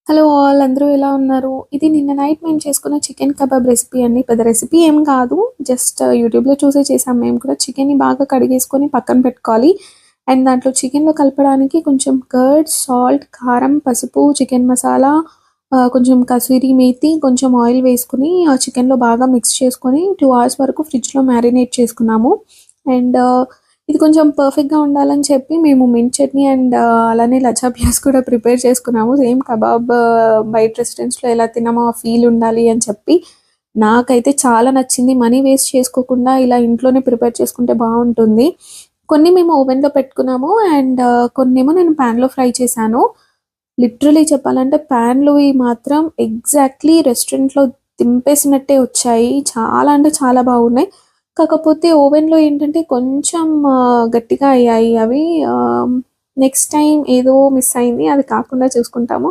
Hello all అందరూ ఎలా ఉన్నారు? ఇది నిన్న నైట్ మేము చేసుకున్న చికెన్ కబాబ్ రెసిపీ అండి. పెద్ద రెసిపీ ఏం కాదు. జస్ట్ యూట్యూబ్‌లో చూసే చేసాం మేము కూడా. చికెన్‌ని బాగా కడిగేసుకొని పక్కన పెట్టుకోవాలి. అండ్ దాంట్లో చికెన్‌లో కలపడానికి కొంచెం కర్డ్, సాల్ట్, కారం, పసుపు, చికెన్ మసాలా, కొంచెం కసూరి మేతి, కొంచెం ఆయిల్ వేసుకొని చికెన్‌లో బాగా మిక్స్ చేసుకొని 2 అవర్స్ వరకు ఫ్రిడ్జ్‌లో మ్యారినేట్ చేసుకున్నాము. అండ్ ఇది కొంచెం పర్ఫెక్ట్‌గా ఉండాలని చెప్పి మేము మింట్ చట్నీ అండ్ అలానే లచ్చా పియాజ్ కూడా ప్రిపేర్ చేసుకున్నాము. సేమ్ కబాబ్ బయట రెస్టారెంట్స్‌లో ఎలా తిన్నామో ఆ ఫీల్ ఉండాలి అని చెప్పి. నాకైతే చాలా నచ్చింది. మనీ వేస్ట్ చేసుకోకుండా ఇలా ఇంట్లోనే ప్రిపేర్ చేసుకుంటే బావుంటుంది. కొన్ని మేము ఓవెన్‌లో పెట్టుకున్నాము. అండ్ కొన్నేమో నేను పాన్‌లో ఫ్రై చేశాను. లిటరల్లీ చెప్పాలంటే పాన్‌లోవి మాత్రం ఎగ్జాక్ట్‌లీ రెస్టారెంట్‌లో దింపేసినట్టే వచ్చాయి. చాలా అంటే చాలా బాగున్నాయి. కాకపోతే ఓవెన్‌లో ఏంటంటే కొంచెం గట్టిగా అయ్యాయి అవి. నెక్స్ట్ టైమ్ ఏదో మిస్ అయింది. అది కాకుండా చూసుకుంటాము.